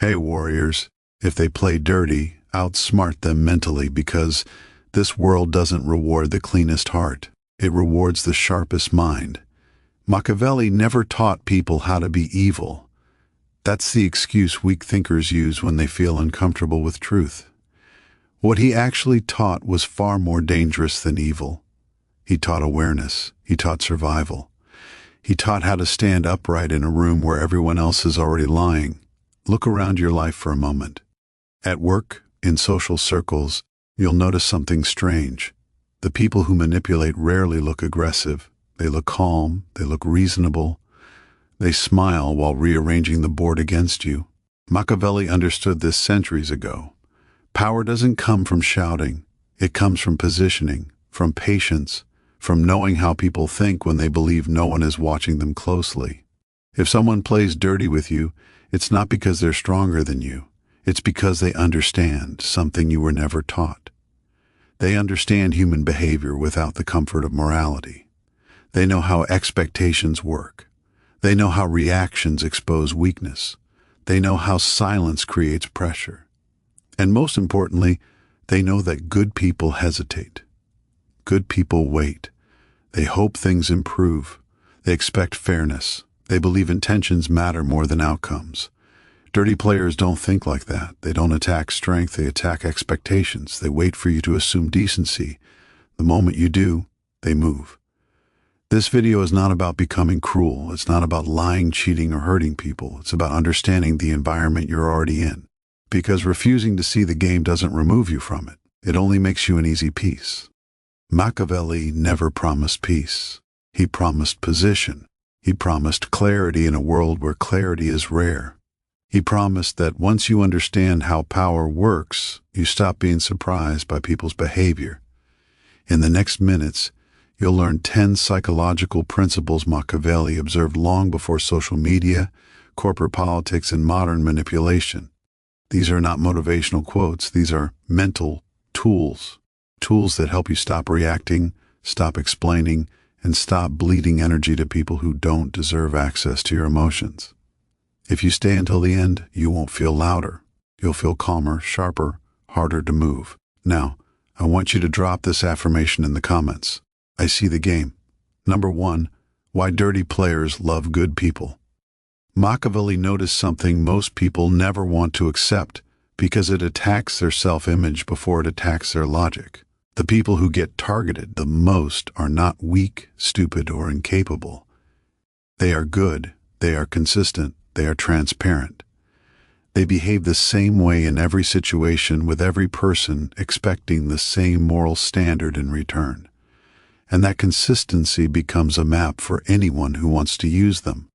Hey, warriors, if they play dirty, outsmart them mentally because this world doesn't reward the cleanest heart. It rewards the sharpest mind. Machiavelli never taught people how to be evil. That's the excuse weak thinkers use when they feel uncomfortable with truth. What he actually taught was far more dangerous than evil. He taught awareness. He taught survival. He taught how to stand upright in a room where everyone else is already lying. Look around your life for a moment. At work, in social circles, you'll notice something strange. The people who manipulate rarely look aggressive. They look calm. They look reasonable. They smile while rearranging the board against you. Machiavelli understood this centuries ago. Power doesn't come from shouting. It comes from positioning, from patience, from knowing how people think when they believe no one is watching them closely. If someone plays dirty with you, it's not because they're stronger than you. It's because they understand something you were never taught. They understand human behavior without the comfort of morality. They know how expectations work. They know how reactions expose weakness. They know how silence creates pressure. And most importantly, they know that good people hesitate. Good people wait. They hope things improve. They expect fairness. They believe intentions matter more than outcomes. Dirty players don't think like that. They don't attack strength. They attack expectations. They wait for you to assume decency. The moment you do, they move. This video is not about becoming cruel. It's not about lying, cheating, or hurting people. It's about understanding the environment you're already in. Because refusing to see the game doesn't remove you from it. It only makes you an easy piece. Machiavelli never promised peace. He promised position. He promised clarity in a world where clarity is rare. He promised that once you understand how power works, you stop being surprised by people's behavior. In the next minutes, you'll learn 10 psychological principles Machiavelli observed long before social media, corporate politics, and modern manipulation. These are not motivational quotes. These are mental tools. Tools that help you stop reacting, stop explaining, and stop bleeding energy to people who don't deserve access to your emotions. If you stay until the end, you won't feel louder. You'll feel calmer, sharper, harder to move. Now, I want you to drop this affirmation in the comments. I see the game. Number 1, why dirty players love good people. Machiavelli noticed something most people never want to accept because it attacks their self-image before it attacks their logic. The people who get targeted the most are not weak, stupid, or incapable. They are good, they are consistent, they are transparent. They behave the same way in every situation with every person, expecting the same moral standard in return. And that consistency becomes a map for anyone who wants to use them.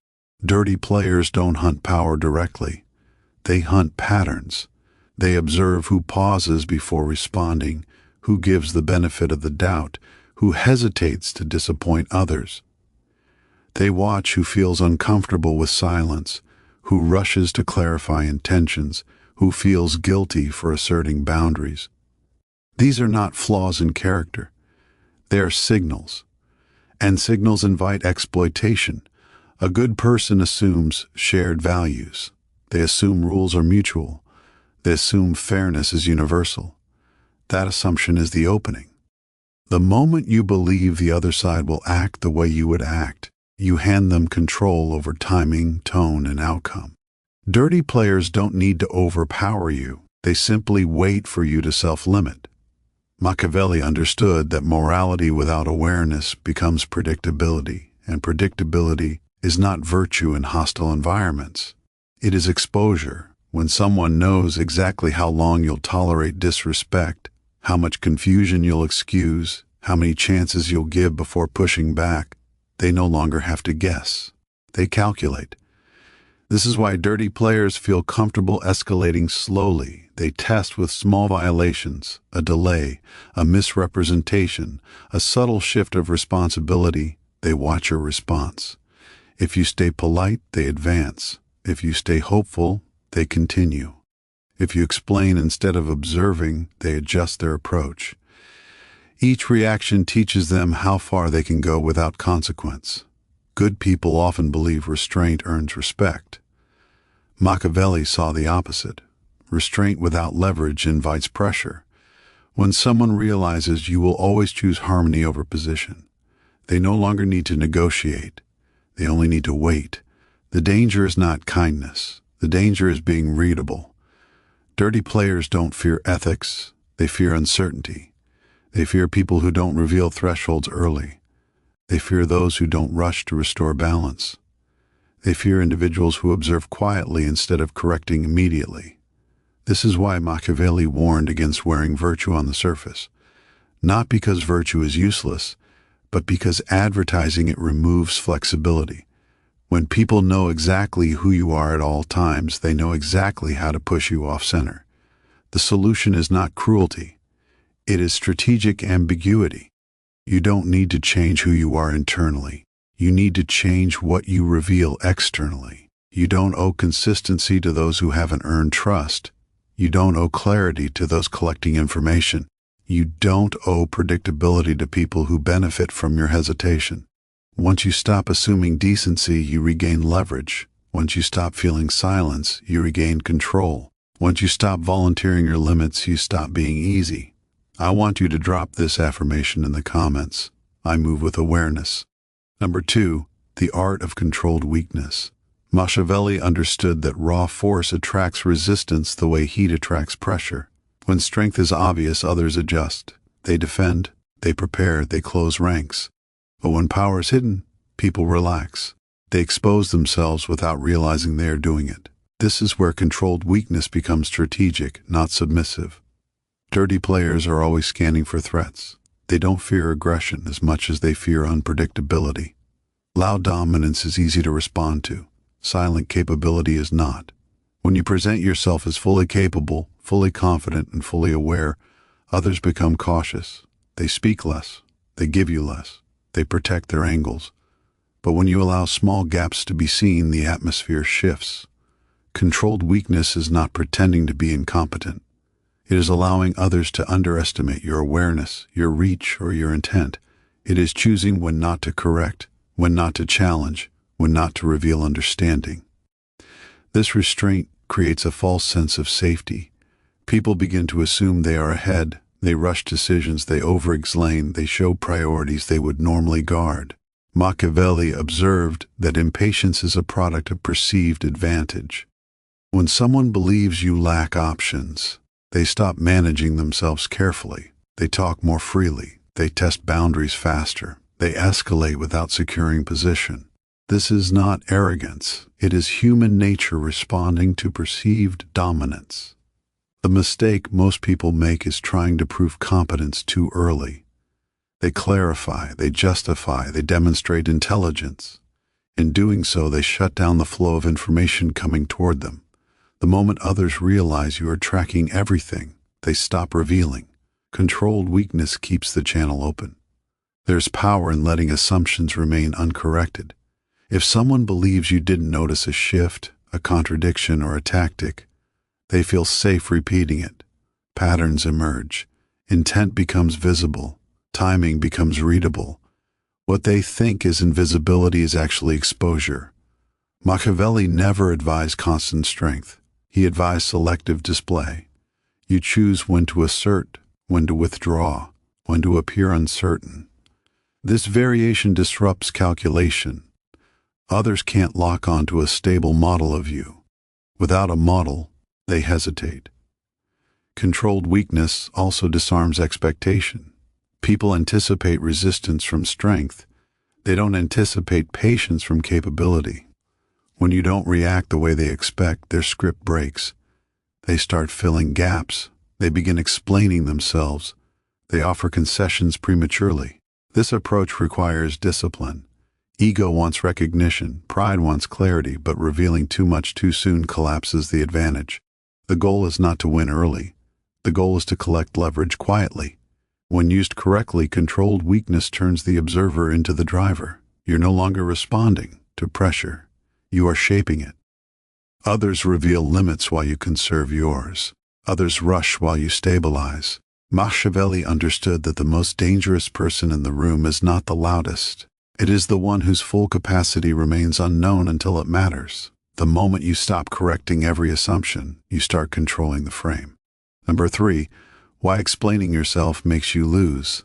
Dirty players don't hunt power directly. They hunt patterns. They observe who pauses before responding, who gives the benefit of the doubt, who hesitates to disappoint others. They watch who feels uncomfortable with silence, who rushes to clarify intentions, who feels guilty for asserting boundaries. These are not flaws in character. They are signals. And signals invite exploitation. A good person assumes shared values. They assume rules are mutual. They assume fairness is universal. That assumption is the opening. The moment you believe the other side will act the way you would act, you hand them control over timing, tone, and outcome. Dirty players don't need to overpower you. They simply wait for you to self-limit. Machiavelli understood that morality without awareness becomes predictability, and predictability is not virtue in hostile environments. It is exposure. When someone knows exactly how long you'll tolerate disrespect, how much confusion you'll excuse, how many chances you'll give before pushing back, they no longer have to guess. They calculate. This is why dirty players feel comfortable escalating slowly. They test with small violations, a delay, a misrepresentation, a subtle shift of responsibility. They watch your response. If you stay polite, they advance. If you stay hopeful, they continue. If you explain instead of observing, they adjust their approach. Each reaction teaches them how far they can go without consequence. Good people often believe restraint earns respect. Machiavelli saw the opposite. Restraint without leverage invites pressure. When someone realizes you will always choose harmony over position, they no longer need to negotiate. They only need to wait. The danger is not kindness. The danger is being readable. Dirty players don't fear ethics. They fear uncertainty. They fear people who don't reveal thresholds early. They fear those who don't rush to restore balance. They fear individuals who observe quietly instead of correcting immediately. This is why Machiavelli warned against wearing virtue on the surface. Not because virtue is useless, but because advertising it removes flexibility. When people know exactly who you are at all times, they know exactly how to push you off center. The solution is not cruelty. It is strategic ambiguity. You don't need to change who you are internally. You need to change what you reveal externally. You don't owe consistency to those who haven't earned trust. You don't owe clarity to those collecting information. You don't owe predictability to people who benefit from your hesitation. Once you stop assuming decency, you regain leverage. Once you stop feeling silence, you regain control. Once you stop volunteering your limits, you stop being easy. I want you to drop this affirmation in the comments. I move with awareness. Number 2, the art of controlled weakness. Machiavelli understood that raw force attracts resistance the way heat attracts pressure. When strength is obvious, others adjust. They defend, they prepare, they close ranks. But when power is hidden, people relax. They expose themselves without realizing they are doing it. This is where controlled weakness becomes strategic, not submissive. Dirty players are always scanning for threats. They don't fear aggression as much as they fear unpredictability. Loud dominance is easy to respond to. Silent capability is not. When you present yourself as fully capable, fully confident, and fully aware, others become cautious. They speak less. They give you less. They protect their angles. But when you allow small gaps to be seen, the atmosphere shifts. Controlled weakness is not pretending to be incompetent. It is allowing others to underestimate your awareness, your reach, or your intent. It is choosing when not to correct, when not to challenge, when not to reveal understanding. This restraint creates a false sense of safety. People begin to assume they are ahead. They rush decisions, they over-explain, they show priorities they would normally guard. Machiavelli observed that impatience is a product of perceived advantage. When someone believes you lack options, they stop managing themselves carefully. They talk more freely. They test boundaries faster. They escalate without securing position. This is not arrogance. It is human nature responding to perceived dominance. The mistake most people make is trying to prove competence too early. They clarify, they justify, they demonstrate intelligence. In doing so, they shut down the flow of information coming toward them. The moment others realize you are tracking everything, they stop revealing. Controlled weakness keeps the channel open. There's power in letting assumptions remain uncorrected. If someone believes you didn't notice a shift, a contradiction, or a tactic, they feel safe repeating it. Patterns emerge. Intent becomes visible. Timing becomes readable. What they think is invisibility is actually exposure. Machiavelli never advised constant strength. He advised selective display. You choose when to assert, when to withdraw, when to appear uncertain. This variation disrupts calculation. Others can't lock onto a stable model of you. Without a model, they hesitate. Controlled weakness also disarms expectation. People anticipate resistance from strength. They don't anticipate patience from capability. When you don't react the way they expect, their script breaks. They start filling gaps. They begin explaining themselves. They offer concessions prematurely. This approach requires discipline. Ego wants recognition, pride wants clarity, but revealing too much too soon collapses the advantage. The goal is not to win early. The goal is to collect leverage quietly. When used correctly, controlled weakness turns the observer into the driver. You're no longer responding to pressure. You are shaping it. Others reveal limits while you conserve yours. Others rush while you stabilize. Machiavelli understood that the most dangerous person in the room is not the loudest. It is the one whose full capacity remains unknown until it matters. The moment you stop correcting every assumption, you start controlling the frame. Number 3, why explaining yourself makes you lose.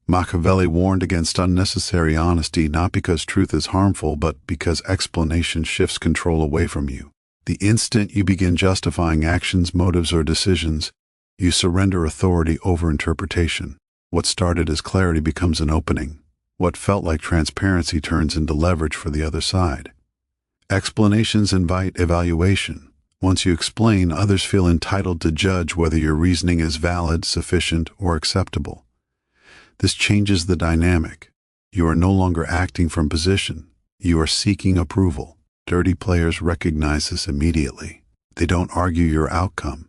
Machiavelli warned against unnecessary honesty not because truth is harmful, but because explanation shifts control away from you. The instant you begin justifying actions, motives, or decisions, you surrender authority over interpretation. What started as clarity becomes an opening. What felt like transparency turns into leverage for the other side. Explanations invite evaluation. Once you explain, others feel entitled to judge whether your reasoning is valid, sufficient, or acceptable. This changes the dynamic. You are no longer acting from position. You are seeking approval. Dirty players recognize this immediately. They don't argue your outcome.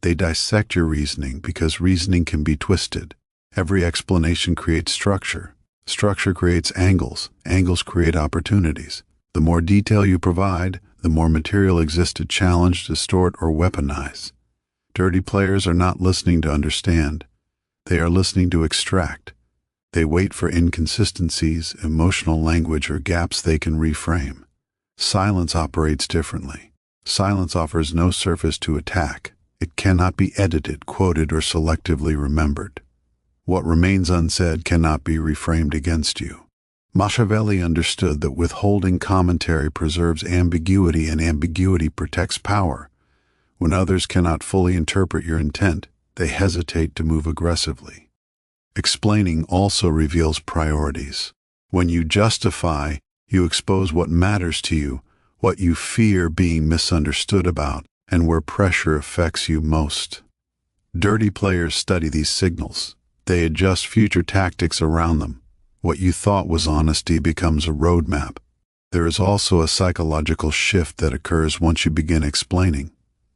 They dissect your reasoning because reasoning can be twisted. Every explanation creates structure. Structure creates angles. Angles create opportunities. The more detail you provide, the more material exists to challenge, distort, or weaponize. Dirty players are not listening to understand. They are listening to extract. They wait for inconsistencies, emotional language, or gaps they can reframe. Silence operates differently. Silence offers no surface to attack. It cannot be edited, quoted, or selectively remembered. What remains unsaid cannot be reframed against you. Machiavelli understood that withholding commentary preserves ambiguity, and ambiguity protects power. When others cannot fully interpret your intent, they hesitate to move aggressively. Explaining also reveals priorities. When you justify, you expose what matters to you, what you fear being misunderstood about, and where pressure affects you most. Dirty players study these signals. They adjust future tactics around them. What you thought was honesty becomes a roadmap. There is also a psychological shift that occurs once you begin explaining.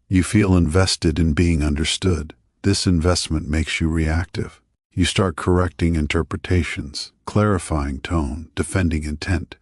You feel invested in being understood. This investment makes you reactive. You start correcting interpretations, clarifying tone, defending intent.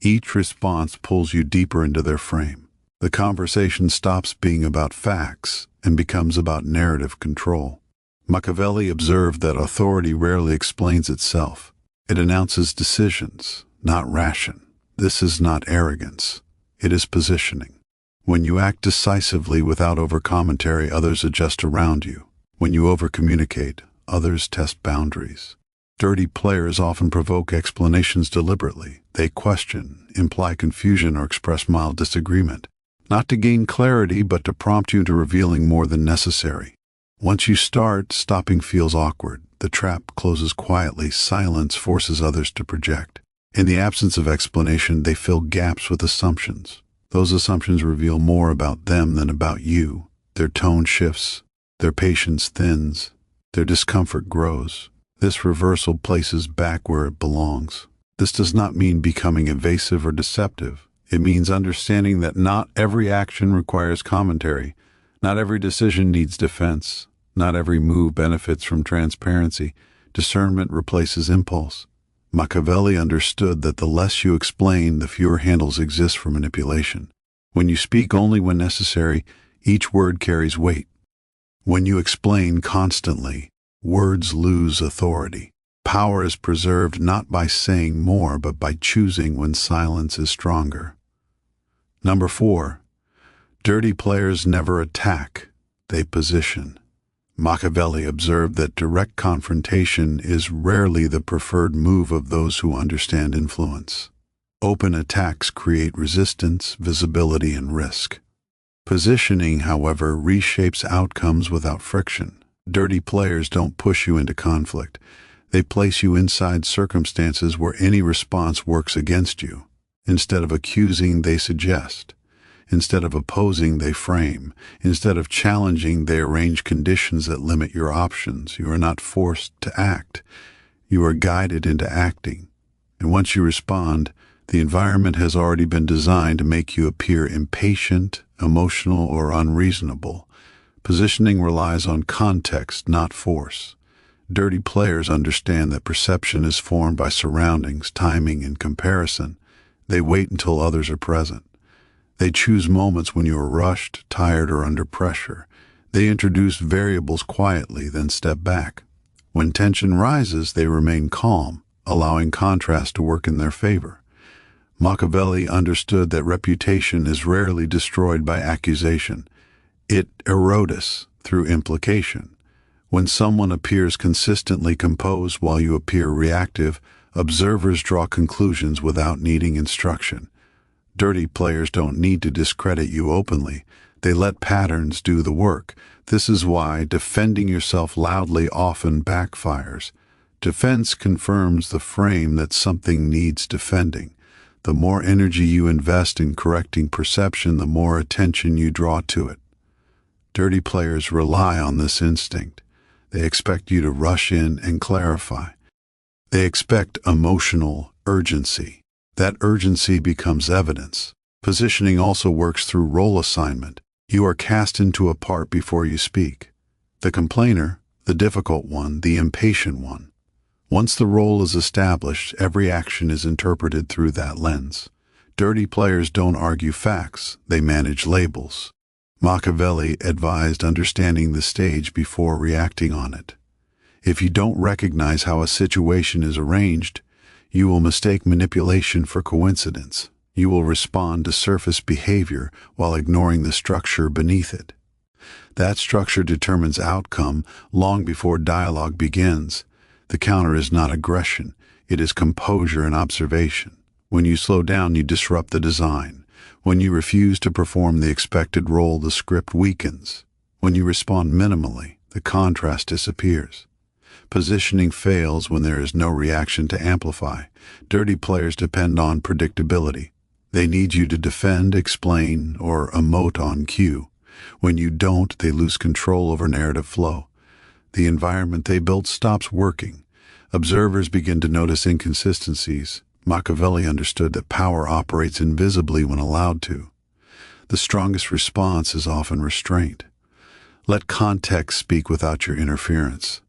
Each response pulls you deeper into their frame. The conversation stops being about facts and becomes about narrative control. Machiavelli observed that authority rarely explains itself. It announces decisions, not ration. This is not arrogance. It is positioning. When you act decisively without over-commentary, others adjust around you. When you over-communicate, others test boundaries. Dirty players often provoke explanations deliberately. They question, imply confusion, or express mild disagreement, not to gain clarity, but to prompt you into revealing more than necessary. Once you start, stopping feels awkward. The trap closes quietly. Silence forces others to project. In the absence of explanation, they fill gaps with assumptions. Those assumptions reveal more about them than about you. Their tone shifts. Their patience thins. Their discomfort grows. This reversal places back where it belongs. This does not mean becoming evasive or deceptive. It means understanding that not every action requires commentary. Not every decision needs defense. Not every move benefits from transparency. Discernment replaces impulse. Machiavelli understood that the less you explain, the fewer handles exist for manipulation. When you speak only when necessary, each word carries weight. When you explain constantly, words lose authority. Power is preserved not by saying more, but by choosing when silence is stronger. Number 4. Dirty players never attack, they position. Machiavelli observed that direct confrontation is rarely the preferred move of those who understand influence. Open attacks create resistance, visibility, and risk. Positioning, however, reshapes outcomes without friction. Dirty players don't push you into conflict. They place you inside circumstances where any response works against you. Instead of accusing, they suggest. Instead of opposing, they frame. Instead of challenging, they arrange conditions that limit your options. You are not forced to act. You are guided into acting. And once you respond, the environment has already been designed to make you appear impatient, emotional, or unreasonable. Positioning relies on context, not force. Dirty players understand that perception is formed by surroundings, timing, and comparison. They wait until others are present. They choose moments when you are rushed, tired, or under pressure. They introduce variables quietly, then step back. When tension rises, they remain calm, allowing contrast to work in their favor. Machiavelli understood that reputation is rarely destroyed by accusation. It erodes through implication. When someone appears consistently composed while you appear reactive, observers draw conclusions without needing instruction. Dirty players don't need to discredit you openly. They let patterns do the work. This is why defending yourself loudly often backfires. Defense confirms the frame that something needs defending. The more energy you invest in correcting perception, the more attention you draw to it. Dirty players rely on this instinct. They expect you to rush in and clarify. They expect emotional urgency. That urgency becomes evidence. Positioning also works through role assignment. You are cast into a part before you speak. The complainer, the difficult one, the impatient one. Once the role is established, every action is interpreted through that lens. Dirty players don't argue facts, they manage labels. Machiavelli advised understanding the stage before reacting on it. If you don't recognize how a situation is arranged, you will mistake manipulation for coincidence. You will respond to surface behavior while ignoring the structure beneath it. That structure determines outcome long before dialogue begins. The counter is not aggression, it is composure and observation. When you slow down, you disrupt the design. When you refuse to perform the expected role, the script weakens. When you respond minimally, the contrast disappears. Positioning fails when there is no reaction to amplify. Dirty players depend on predictability. They need you to defend, explain, or emote on cue. When you don't, they lose control over narrative flow. The environment they built stops working. Observers begin to notice inconsistencies. Machiavelli understood that power operates invisibly when allowed to. The strongest response is often restraint. Let context speak without your interference.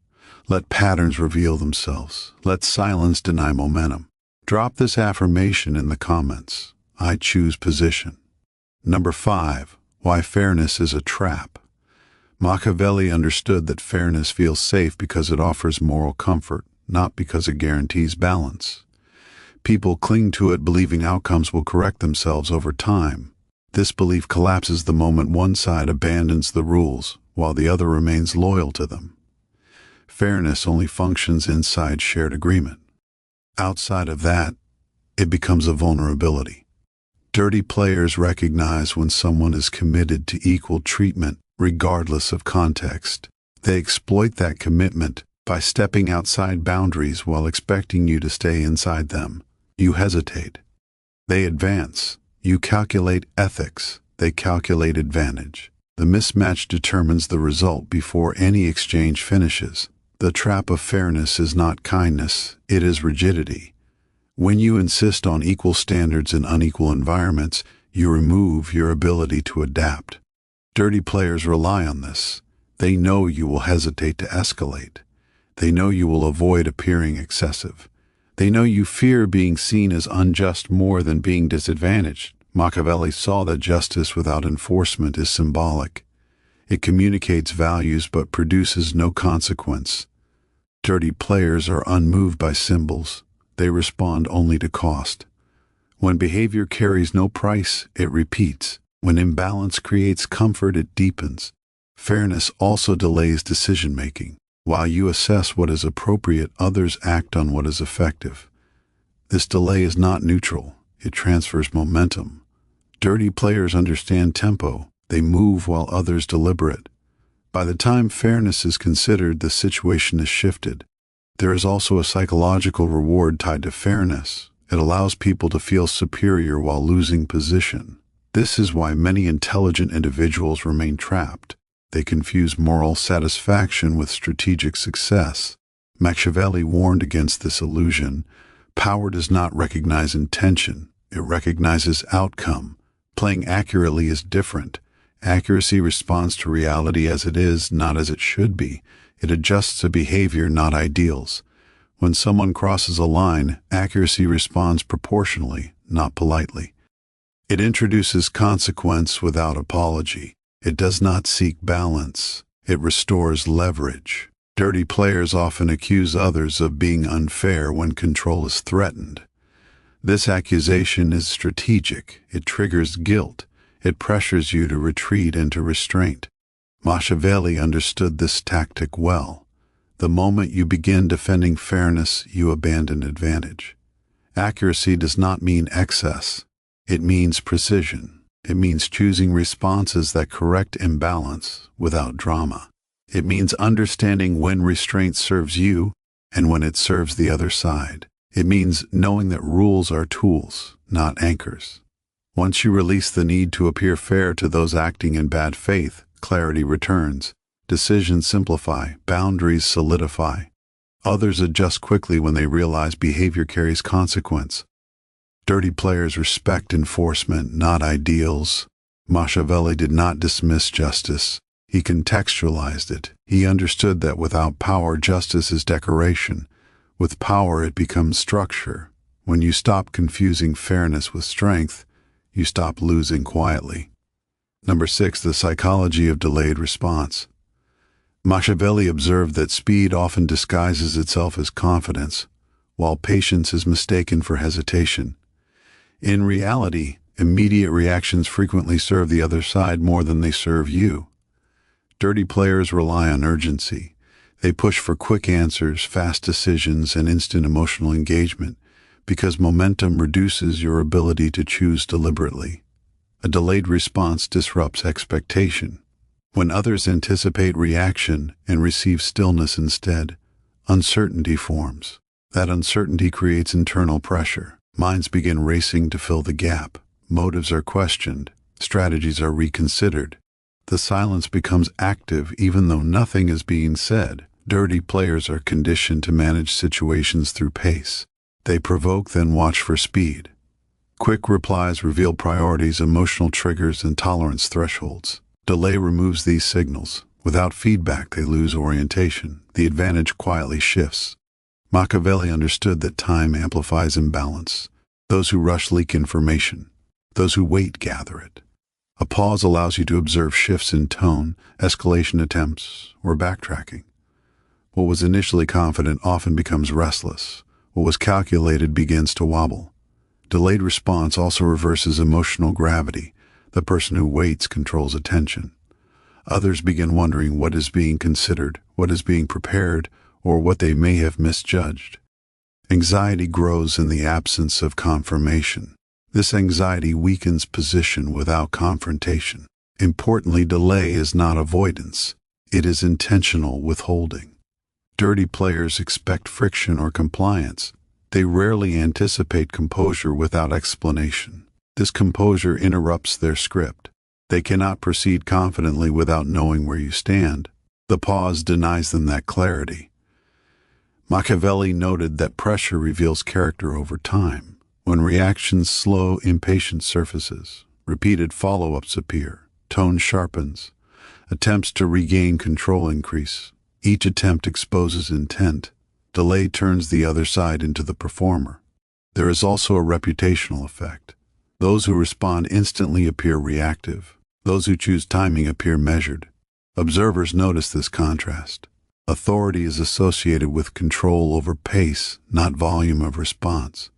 Let patterns reveal themselves. Let silence deny momentum. Drop this affirmation in the comments. I choose position. Number 5. Why fairness is a trap. Machiavelli understood that fairness feels safe because it offers moral comfort, not because it guarantees balance. People cling to it believing outcomes will correct themselves over time. This belief collapses the moment one side abandons the rules, while the other remains loyal to them. Fairness only functions inside shared agreement. Outside of that, it becomes a vulnerability. Dirty players recognize when someone is committed to equal treatment, regardless of context. They exploit that commitment by stepping outside boundaries while expecting you to stay inside them. You hesitate. They advance. You calculate ethics. They calculate advantage. The mismatch determines the result before any exchange finishes. The trap of fairness is not kindness, it is rigidity. When you insist on equal standards in unequal environments, you remove your ability to adapt. Dirty players rely on this. They know you will hesitate to escalate. They know you will avoid appearing excessive. They know you fear being seen as unjust more than being disadvantaged. Machiavelli saw that justice without enforcement is symbolic. It communicates values but produces no consequence. Dirty players are unmoved by symbols. They respond only to cost. When behavior carries no price, it repeats. When imbalance creates comfort, it deepens. Fairness also delays decision-making. While you assess what is appropriate, others act on what is effective. This delay is not neutral. It transfers momentum. Dirty players understand tempo. They move while others deliberate. By the time fairness is considered, the situation is shifted. There is also a psychological reward tied to fairness. It allows people to feel superior while losing position. This is why many intelligent individuals remain trapped. They confuse moral satisfaction with strategic success. Machiavelli warned against this illusion. Power does not recognize intention. It recognizes outcome. Playing accurately is different. Accuracy responds to reality as it is, not as it should be. It adjusts to behavior, not ideals. When someone crosses a line, accuracy responds proportionally, not politely. It introduces consequence without apology. It does not seek balance. It restores leverage. Dirty players often accuse others of being unfair when control is threatened. This accusation is strategic. It triggers guilt. It pressures you to retreat into restraint. Machiavelli understood this tactic well. The moment you begin defending fairness, you abandon advantage. Accuracy does not mean excess. It means precision. It means choosing responses that correct imbalance without drama. It means understanding when restraint serves you and when it serves the other side. It means knowing that rules are tools, not anchors. Once you release the need to appear fair to those acting in bad faith, clarity returns. Decisions simplify, boundaries solidify. Others adjust quickly when they realize behavior carries consequence. Dirty players respect enforcement, not ideals. Machiavelli did not dismiss justice. He contextualized it. He understood that without power, justice is decoration. With power, it becomes structure. When you stop confusing fairness with strength, you stop losing quietly. Number 6, the psychology of delayed response. Machiavelli observed that speed often disguises itself as confidence, while patience is mistaken for hesitation. In reality, immediate reactions frequently serve the other side more than they serve you. Dirty players rely on urgency. They push for quick answers, fast decisions, and instant emotional engagement because momentum reduces your ability to choose deliberately. A delayed response disrupts expectation. When others anticipate reaction and receive stillness instead, uncertainty forms. That uncertainty creates internal pressure. Minds begin racing to fill the gap. Motives are questioned. Strategies are reconsidered. The silence becomes active even though nothing is being said. Dirty players are conditioned to manage situations through pace. They provoke, then watch for speed. Quick replies reveal priorities, emotional triggers, and tolerance thresholds. Delay removes these signals. Without feedback, they lose orientation. The advantage quietly shifts. Machiavelli understood that time amplifies imbalance. Those who rush leak information. Those who wait gather it. A pause allows you to observe shifts in tone, escalation attempts, or backtracking. What was initially confident often becomes restless. What was calculated begins to wobble. Delayed response also reverses emotional gravity. The person who waits controls attention. Others begin wondering what is being considered, what is being prepared, or what they may have misjudged. Anxiety grows in the absence of confirmation. This anxiety weakens position without confrontation. Importantly, delay is not avoidance. It is intentional withholding. Dirty players expect friction or compliance. They rarely anticipate composure without explanation. This composure interrupts their script. They cannot proceed confidently without knowing where you stand. The pause denies them that clarity. Machiavelli noted that pressure reveals character over time. When reactions slow, impatience surfaces. Repeated follow-ups appear. Tone sharpens. Attempts to regain control increase. Each attempt exposes intent. Delay turns the other side into the performer. There is also a reputational effect. Those who respond instantly appear reactive. Those who choose timing appear measured. Observers notice this contrast. Authority is associated with control over pace, not volume of response.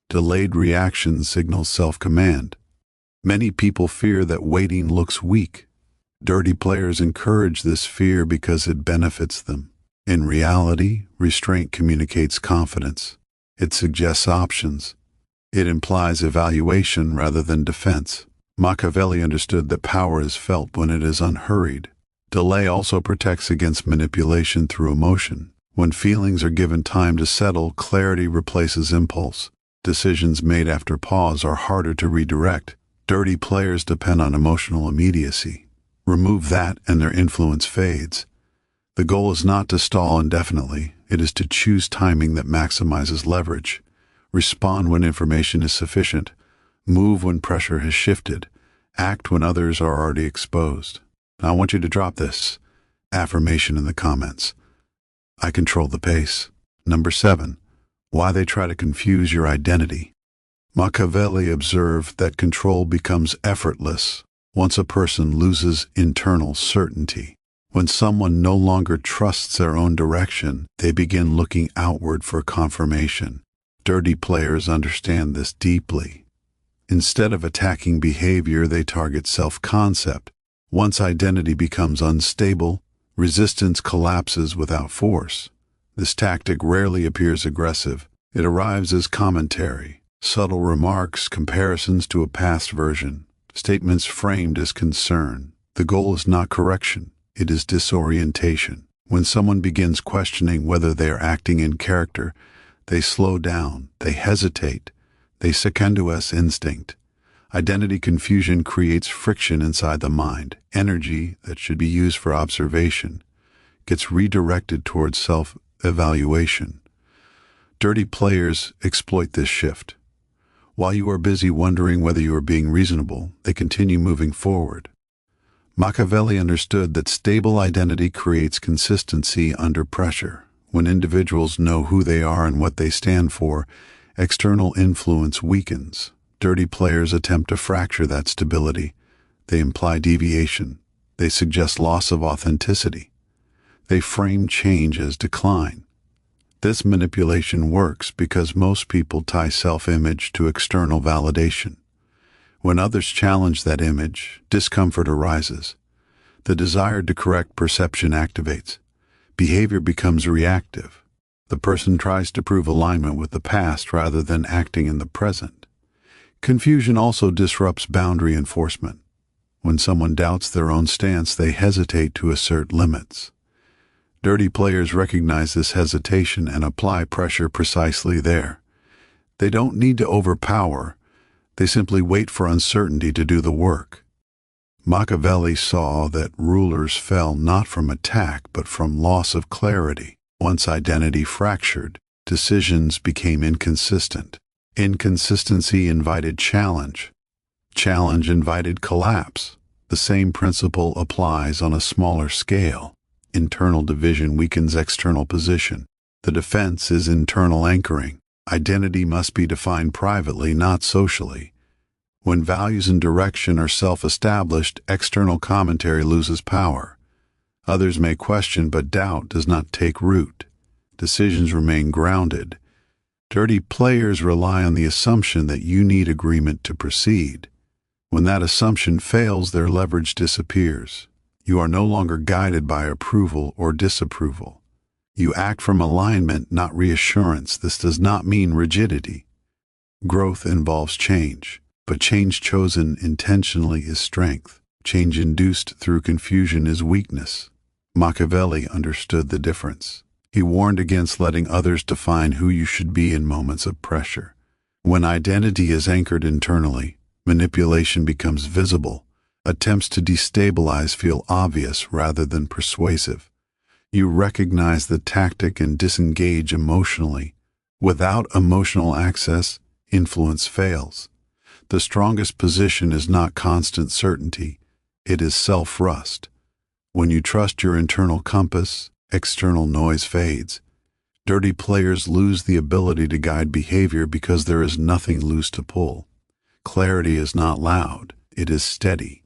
Delayed reaction signals self-command. Many people fear that waiting looks weak. Dirty players encourage this fear because it benefits them. In reality, restraint communicates confidence. It suggests options. It implies evaluation rather than defense. Machiavelli understood that power is felt when it is unhurried. Delay also protects against manipulation through emotion. When feelings are given time to settle, clarity replaces impulse. Decisions made after pause are harder to redirect. Dirty players depend on emotional immediacy. Remove that and their influence fades. The goal is not to stall indefinitely. It is to choose timing that maximizes leverage. Respond when information is sufficient. Move when pressure has shifted. Act when others are already exposed. Now I want you to drop this affirmation in the comments. I control the pace. Number 7. Why they try to confuse your identity. Machiavelli observed that control becomes effortless once a person loses internal certainty. When someone no longer trusts their own direction, they begin looking outward for confirmation. Dirty players understand this deeply. Instead of attacking behavior, they target self-concept. Once identity becomes unstable, resistance collapses without force. This tactic rarely appears aggressive. It arrives as commentary, subtle remarks, comparisons to a past version, statements framed as concern. The goal is not correction, it is disorientation. When someone begins questioning whether they are acting in character, they slow down, they hesitate, they succumb to instinct. Identity confusion creates friction inside the mind. Energy that should be used for observation gets redirected towards self-evaluation. Dirty players exploit this shift. While you are busy wondering whether you are being reasonable, they continue moving forward. Machiavelli understood that stable identity creates consistency under pressure. When individuals know who they are and what they stand for, external influence weakens. Dirty players attempt to fracture that stability. They imply deviation. They suggest loss of authenticity. They frame change as decline. This manipulation works because most people tie self-image to external validation. When others challenge that image, discomfort arises. The desire to correct perception activates. Behavior becomes reactive. The person tries to prove alignment with the past rather than acting in the present. Confusion also disrupts boundary enforcement. When someone doubts their own stance, they hesitate to assert limits. Dirty players recognize this hesitation and apply pressure precisely there. They don't need to overpower. They simply wait for uncertainty to do the work. Machiavelli saw that rulers fell not from attack but from loss of clarity. Once identity fractured, decisions became inconsistent. Inconsistency invited challenge. Challenge invited collapse. The same principle applies on a smaller scale. Internal division weakens external position. The defense is internal anchoring. Identity must be defined privately, not socially. When values and direction are self-established, external commentary loses power. Others may question, but doubt does not take root. Decisions remain grounded. Dirty players rely on the assumption that you need agreement to proceed. When that assumption fails, their leverage disappears. You are no longer guided by approval or disapproval. You act from alignment, not reassurance. This does not mean rigidity. Growth involves change, but change chosen intentionally is strength. Change induced through confusion is weakness. Machiavelli understood the difference. He warned against letting others define who you should be in moments of pressure. When identity is anchored internally, manipulation becomes visible. Attempts to destabilize feel obvious rather than persuasive. You recognize the tactic and disengage emotionally. Without emotional access, influence fails. The strongest position is not constant certainty, it is self-trust. When you trust your internal compass, external noise fades. Dirty players lose the ability to guide behavior because there is nothing loose to pull. Clarity is not loud, it is steady.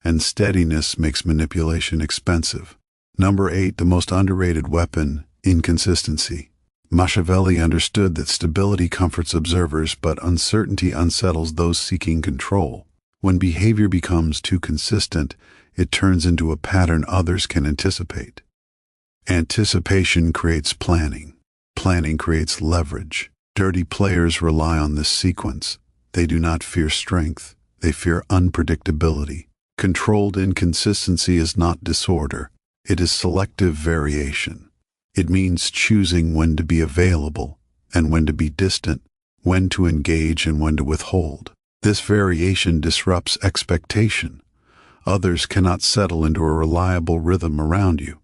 And steadiness makes manipulation expensive. Number 8, the most underrated weapon, inconsistency. Machiavelli understood that stability comforts observers, but uncertainty unsettles those seeking control. When behavior becomes too consistent, it turns into a pattern others can anticipate. Anticipation creates planning. Planning creates leverage. Dirty players rely on this sequence. They do not fear strength. They fear unpredictability. Controlled inconsistency is not disorder. It is selective variation. It means choosing when to be available and when to be distant, when to engage and when to withhold. This variation disrupts expectation. Others cannot settle into a reliable rhythm around you.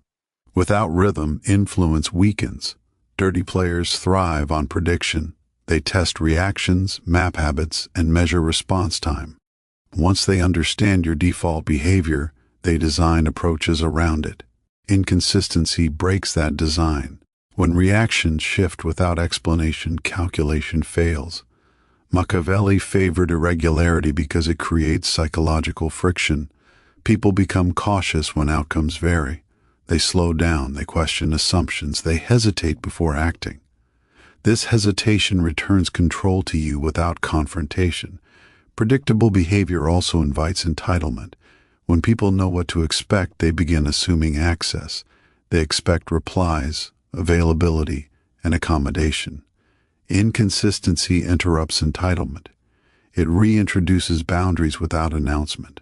Without rhythm, influence weakens. Dirty players thrive on prediction. They test reactions, map habits, and measure response time. Once they understand your default behavior, they design approaches around it. Inconsistency breaks that design. When reactions shift without explanation, calculation fails. Machiavelli favored irregularity because it creates psychological friction. People become cautious when outcomes vary. They slow down, they question assumptions, they hesitate before acting. This hesitation returns control to you without confrontation. Predictable behavior also invites entitlement. When people know what to expect, they begin assuming access. They expect replies, availability, and accommodation. Inconsistency interrupts entitlement. It reintroduces boundaries without announcement.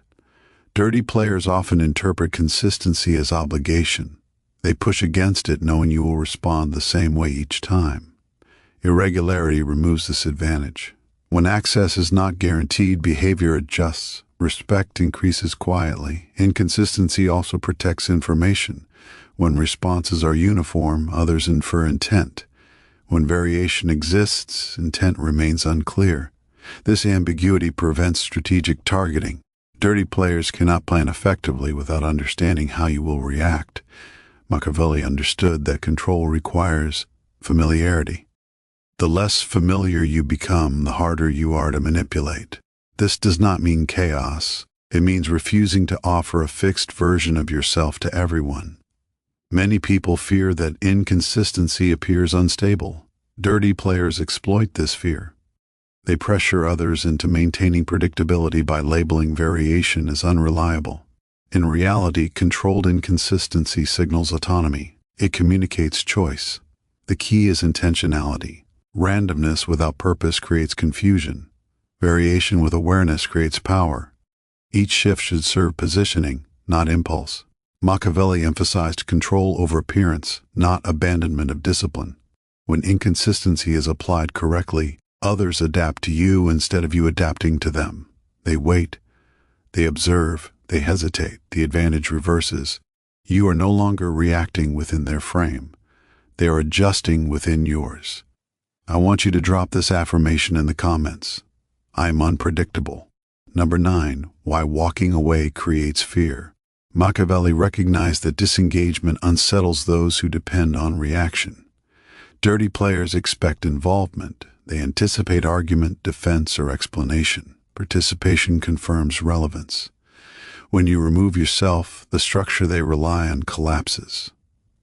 Dirty players often interpret consistency as obligation. They push against it knowing you will respond the same way each time. Irregularity removes this advantage. When access is not guaranteed, behavior adjusts. Respect increases quietly. Inconsistency also protects information. When responses are uniform, others infer intent. When variation exists, intent remains unclear. This ambiguity prevents strategic targeting. Dirty players cannot plan effectively without understanding how you will react. Machiavelli understood that control requires familiarity. The less familiar you become, the harder you are to manipulate. This does not mean chaos. It means refusing to offer a fixed version of yourself to everyone. Many people fear that inconsistency appears unstable. Dirty players exploit this fear. They pressure others into maintaining predictability by labeling variation as unreliable. In reality, controlled inconsistency signals autonomy. It communicates choice. The key is intentionality. Randomness without purpose creates confusion. Variation with awareness creates power. Each shift should serve positioning, not impulse. Machiavelli emphasized control over appearance, not abandonment of discipline. When inconsistency is applied correctly, others adapt to you instead of you adapting to them. They wait. They observe. They hesitate. The advantage reverses. You are no longer reacting within their frame. They are adjusting within yours. I want you to drop this affirmation in the comments. I am unpredictable. Number 9. Why walking away creates fear. Machiavelli recognized that disengagement unsettles those who depend on reaction. Dirty players expect involvement. They anticipate argument, defense, or explanation. Participation confirms relevance. When you remove yourself, the structure they rely on collapses.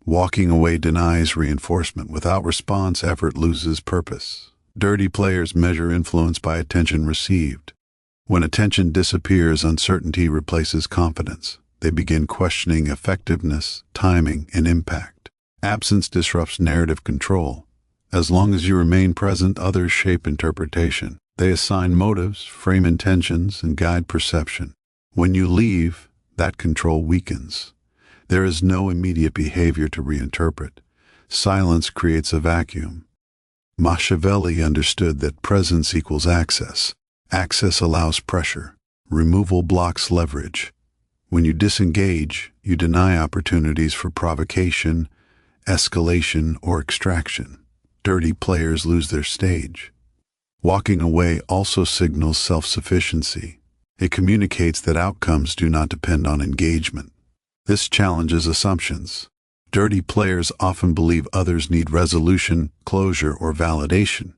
Walking away denies reinforcement. Without response, effort loses purpose. Dirty players measure influence by attention received. When attention disappears, uncertainty replaces confidence. They begin questioning effectiveness, timing, and impact. Absence disrupts narrative control. As long as you remain present, others shape interpretation. They assign motives, frame intentions, and guide perception. When you leave, that control weakens. There is no immediate behavior to reinterpret. Silence creates a vacuum. Machiavelli understood that presence equals access. Access allows pressure. Removal blocks leverage. When you disengage, you deny opportunities for provocation, escalation, or extraction. Dirty players lose their stage. Walking away also signals self-sufficiency. It communicates that outcomes do not depend on engagement. This challenges assumptions. Dirty players often believe others need resolution, closure, or validation.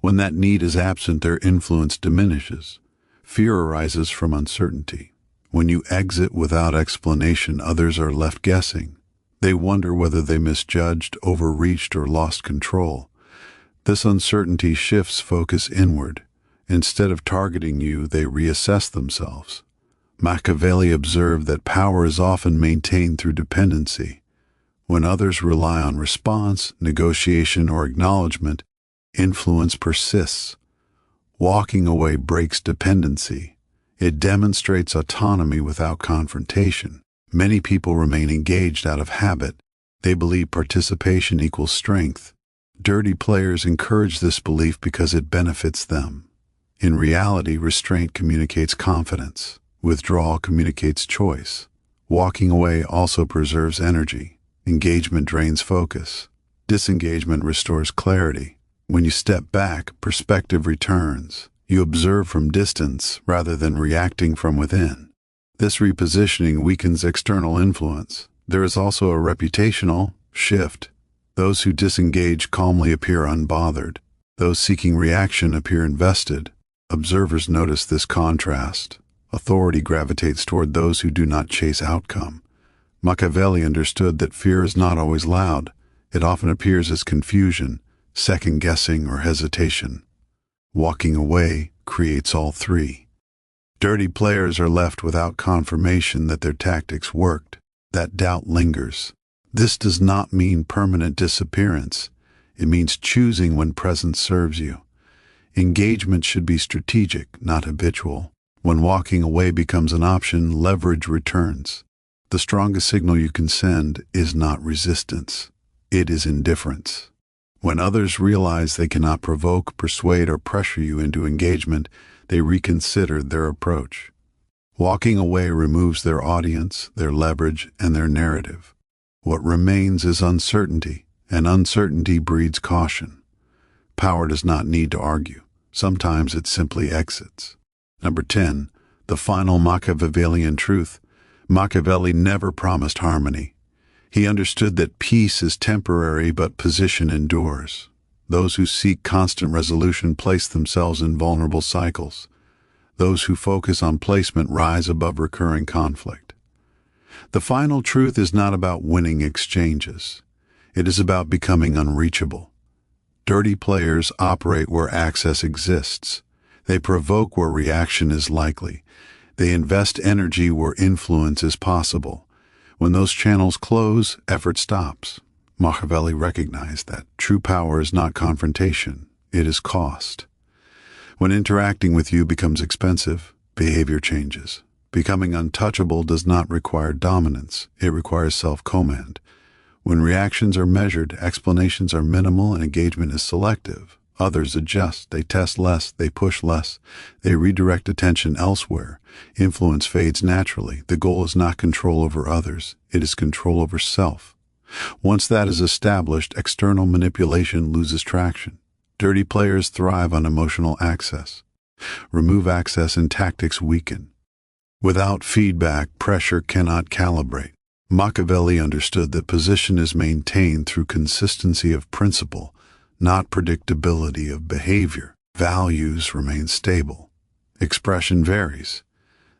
When that need is absent, their influence diminishes. Fear arises from uncertainty. When you exit without explanation, others are left guessing. They wonder whether they misjudged, overreached, or lost control. This uncertainty shifts focus inward. Instead of targeting you, they reassess themselves. Machiavelli observed that power is often maintained through dependency. When others rely on response, negotiation, or acknowledgement, influence persists. Walking away breaks dependency. It demonstrates autonomy without confrontation. Many people remain engaged out of habit. They believe participation equals strength. Dirty players encourage this belief because it benefits them. In reality, restraint communicates confidence. Withdrawal communicates choice. Walking away also preserves energy. Engagement drains focus. Disengagement restores clarity. When you step back, perspective returns. You observe from distance rather than reacting from within. This repositioning weakens external influence. There is also a reputational shift. Those who disengage calmly appear unbothered. Those seeking reaction appear invested. Observers notice this contrast. Authority gravitates toward those who do not chase outcome. Machiavelli understood that fear is not always loud. It often appears as confusion, second-guessing, or hesitation. Walking away creates all three. Dirty players are left without confirmation that their tactics worked. That doubt lingers. This does not mean permanent disappearance. It means choosing when presence serves you. Engagement should be strategic, not habitual. When walking away becomes an option, leverage returns. The strongest signal you can send is not resistance. It is indifference. When others realize they cannot provoke, persuade, or pressure you into engagement, they reconsider their approach. Walking away removes their audience, their leverage, and their narrative. What remains is uncertainty, and uncertainty breeds caution. Power does not need to argue. Sometimes it simply exits. Number 10. The final Machiavellian truth. Machiavelli never promised harmony. He understood that peace is temporary, but position endures. Those who seek constant resolution place themselves in vulnerable cycles. Those who focus on placement rise above recurring conflict. The final truth is not about winning exchanges. It is about becoming unreachable. Dirty players operate where access exists. They provoke where reaction is likely. They invest energy where influence is possible. When those channels close, effort stops. Machiavelli recognized that true power is not confrontation, it is cost. When interacting with you becomes expensive, behavior changes. Becoming untouchable does not require dominance, it requires self-command. When reactions are measured, explanations are minimal, and engagement is selective. Others adjust, they test less, they push less, they redirect attention elsewhere. Influence fades naturally. The goal is not control over others, it is control over self. Once that is established, external manipulation loses traction. Dirty players thrive on emotional access. Remove access and tactics weaken. Without feedback, pressure cannot calibrate. Machiavelli understood that position is maintained through consistency of principle, not predictability of behavior. Values remain stable. Expression varies.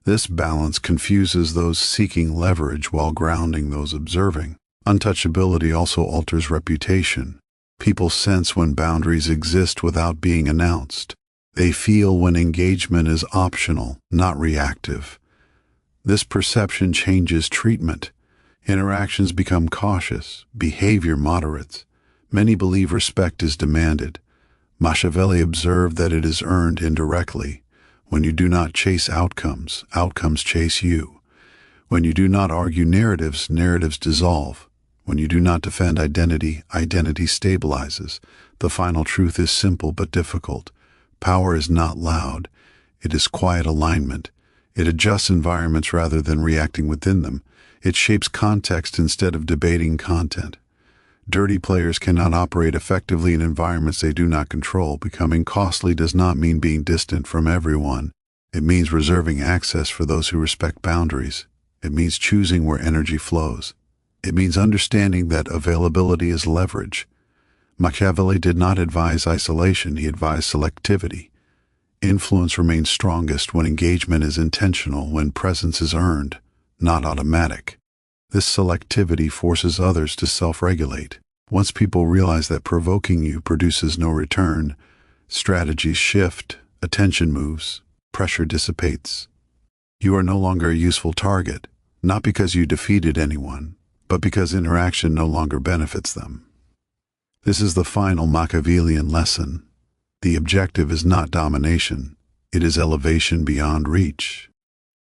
This balance confuses those seeking leverage while grounding those observing. Untouchability also alters reputation. People sense when boundaries exist without being announced. They feel when engagement is optional, not reactive. This perception changes treatment. Interactions become cautious, behavior moderates. Many believe respect is demanded. Machiavelli observed that it is earned indirectly. When you do not chase outcomes, outcomes chase you. When you do not argue narratives, narratives dissolve. When you do not defend identity, identity stabilizes. The final truth is simple but difficult. Power is not loud. It is quiet alignment. It adjusts environments rather than reacting within them. It shapes context instead of debating content. Dirty players cannot operate effectively in environments they do not control. Becoming costly does not mean being distant from everyone. It means reserving access for those who respect boundaries. It means choosing where energy flows. It means understanding that availability is leverage. Machiavelli did not advise isolation, he advised selectivity. Influence remains strongest when engagement is intentional, when presence is earned, not automatic. This selectivity forces others to self-regulate. Once people realize that provoking you produces no return, strategies shift, attention moves, pressure dissipates. You are no longer a useful target, not because you defeated anyone, but because interaction no longer benefits them. This is the final Machiavellian lesson. The objective is not domination, it is elevation beyond reach.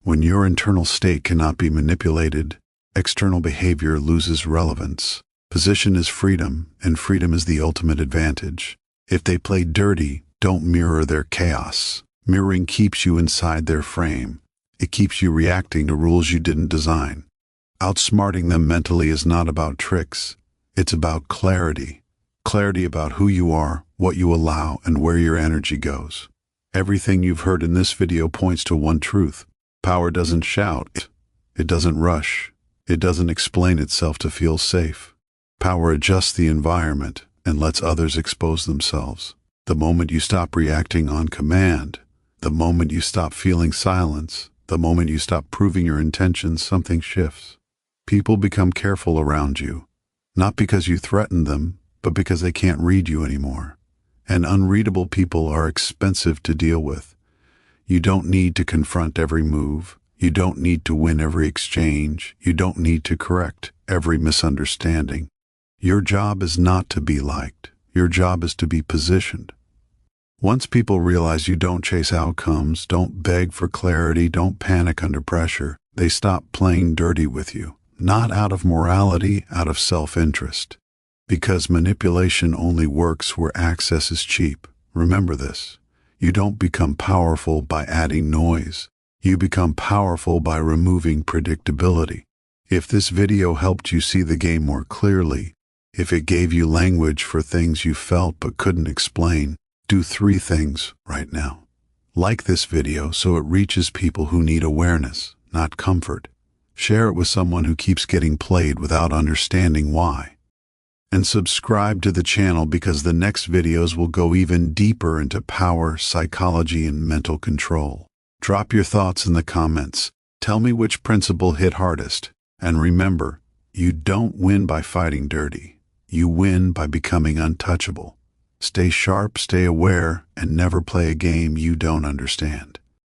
When your internal state cannot be manipulated, external behavior loses relevance. Position is freedom, and freedom is the ultimate advantage. If they play dirty, don't mirror their chaos. Mirroring keeps you inside their frame. It keeps you reacting to rules you didn't design. Outsmarting them mentally is not about tricks. It's about clarity. Clarity about who you are, what you allow, and where your energy goes. Everything you've heard in this video points to one truth. Power doesn't shout. It doesn't rush. It doesn't explain itself to feel safe. Power adjusts the environment and lets others expose themselves. The moment you stop reacting on command, the moment you stop feeling silence, the moment you stop proving your intentions, something shifts. People become careful around you, not because you threaten them, but because they can't read you anymore. And unreadable people are expensive to deal with. You don't need to confront every move. You don't need to win every exchange. You don't need to correct every misunderstanding. Your job is not to be liked. Your job is to be positioned. Once people realize you don't chase outcomes, don't beg for clarity, don't panic under pressure, they stop playing dirty with you. Not out of morality, out of self-interest. Because manipulation only works where access is cheap. Remember this. You don't become powerful by adding noise. You become powerful by removing predictability. If this video helped you see the game more clearly, if it gave you language for things you felt but couldn't explain, do 3 things right now. Like this video so it reaches people who need awareness, not comfort. Share it with someone who keeps getting played without understanding why. And subscribe to the channel because the next videos will go even deeper into power, psychology, and mental control. Drop your thoughts in the comments. Tell me which principle hit hardest. And remember, you don't win by fighting dirty. You win by becoming untouchable. Stay sharp, stay aware, and never play a game you don't understand.